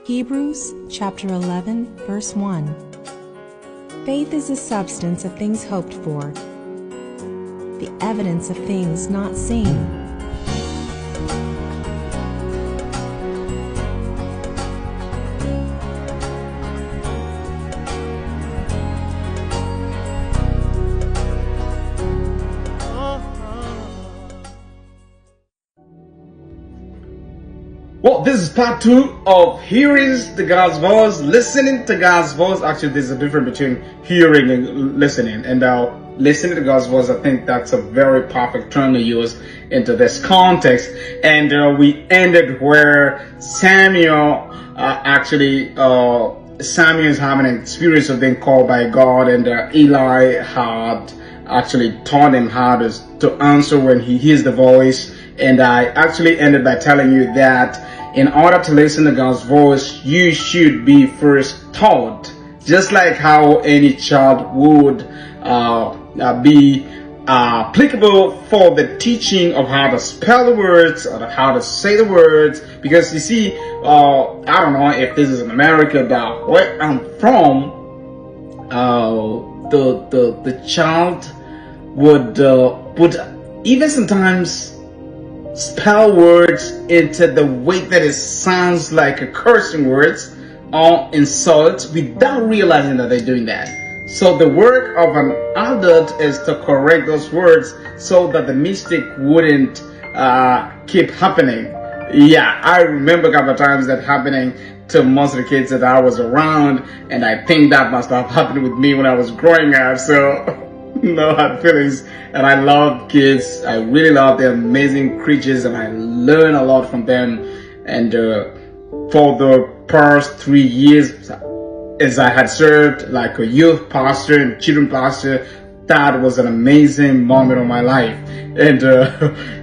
Hebrews chapter 11, verse 1. Faith is the substance of things hoped for, the evidence of things not seen. Well, this is part 2 of hearing the God's voice, listening to God's voice. Actually, there's a difference between hearing and listening. And listening to God's voice, I think that's a very perfect term to use into this context. And we ended where Samuel Samuel is having an experience of being called by God, and Eli had actually taught him how to answer when he hears the voice. And I actually ended by telling you that in order to listen to God's voice, you should be first taught, just like how any child would be applicable for the teaching of how to spell the words or how to say the words. Because you see, I don't know if this is in America, but where I'm from, the child would even sometimes spell words into the way that it sounds like a cursing words or insults without realizing that they're doing that. So the work of an adult is to correct those words so that the mistake wouldn't keep happening. Yeah, I remember a couple of times that happening to most of the kids that I was around, and I think that must have happened with me when I was growing up. So no hard feelings. And I love kids. I really love the amazing creatures, and I learn a lot from them. And for the past 3 years, as I had served like a youth pastor and children pastor, that was an amazing moment of my life. And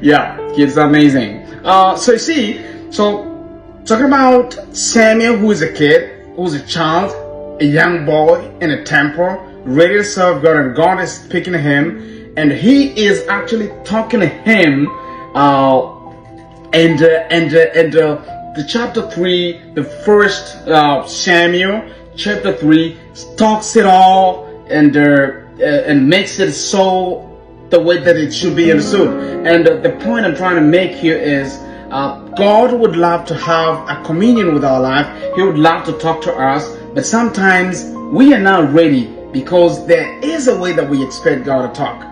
yeah, kids are amazing. So you see, talking about Samuel, who is a kid, who's a child, a young boy in a temple, ready to serve God, and God is speaking to him, and he is actually talking to him. The chapter 3, the first Samuel, chapter 3, talks it all and makes it so the way that it should be understood. And the point I'm trying to make here is God would love to have a communion with our life. He would love to talk to us, but sometimes we are not ready, because there is a way that we expect God to talk.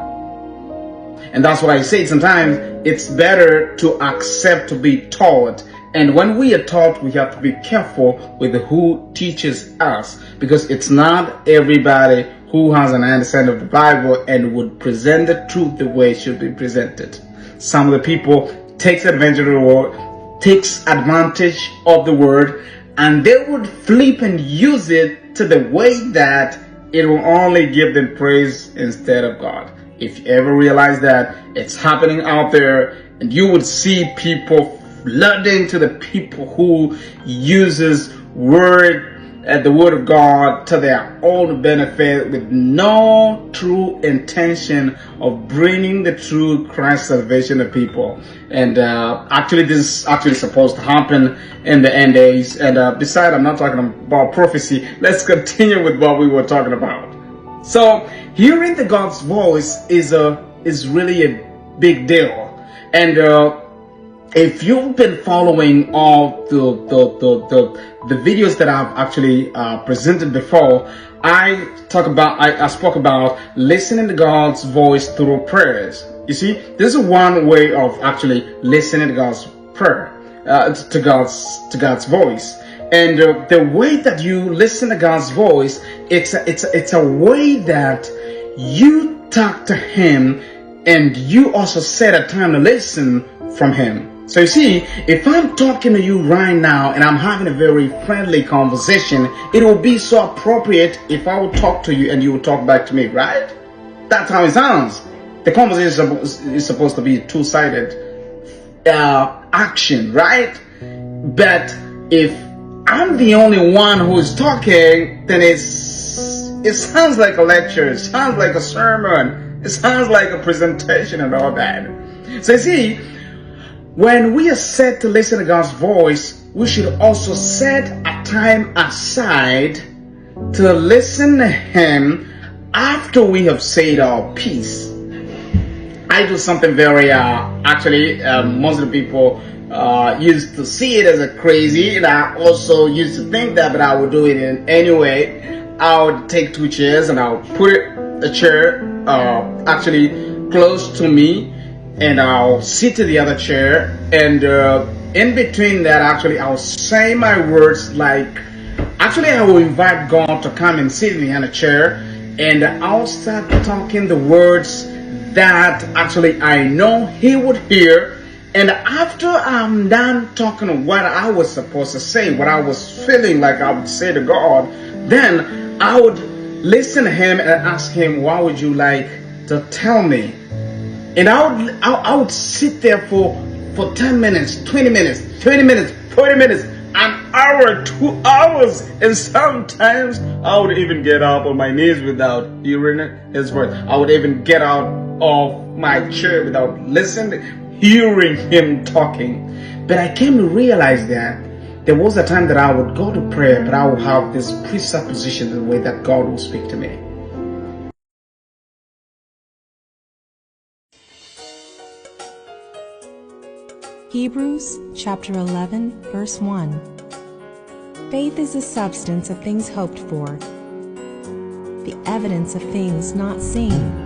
And that's what I say. Sometimes it's better to accept to be taught. And when we are taught, we have to be careful with who teaches us, because it's not everybody who has an understanding of the Bible and would present the truth the way it should be presented. Some of the people takes advantage of the word, takes advantage of the word, and they would flip and use it to the way that it will only give them praise instead of God. If you ever realize that it's happening out there, and you would see people flooding to the people who uses the word of God to their own benefit, with no true intention of bringing the true Christ salvation to people. And actually, this is actually supposed to happen in the end days. And besides, I'm not talking about prophecy. Let's continue with what we were talking about. So hearing the God's voice is really a big deal. And if you've been following all the videos that I've actually presented before, I spoke about listening to God's voice through prayers. You see, this is one way of actually listening to God's prayer, to God's voice. And the way that you listen to God's voice, it's a way that you talk to Him, and you also set a time to listen from Him. So you see, if I'm talking to you right now and I'm having a very friendly conversation, it will be so appropriate if I would talk to you and you would talk back to me, right? That's how it sounds. The conversation is supposed to be two-sided action, right? But if I'm the only one who is talking, then it sounds like a lecture, it sounds like a sermon, it sounds like a presentation and all that. So you see, when we are set to listen to God's voice, we should also set a time aside to listen to him after we have said our piece. I do something very, most of the people used to see it as a crazy, and I also used to think that, but I would do it in anyway. I would take two chairs and I'll put a chair close to me, and I'll sit to the other chair, and in between that, I'll say my words like, I will invite God to come and sit in the other chair, and I'll start talking the words that I know he would hear. And after I'm done talking what I was supposed to say, what I was feeling like I would say to God, then I would listen to him and ask him, what would you like to tell me? And I would sit there for 10 minutes, 20 minutes, 30 minutes, 40 minutes, an hour, 2 hours, and sometimes I would even get up on my knees without hearing his voice. I would even get out of my chair without hearing him talking. But I came to realize that there was a time that I would go to prayer, but I would have this presupposition in the way that God will speak to me. Hebrews chapter 11, verse 1. Faith is the substance of things hoped for, the evidence of things not seen.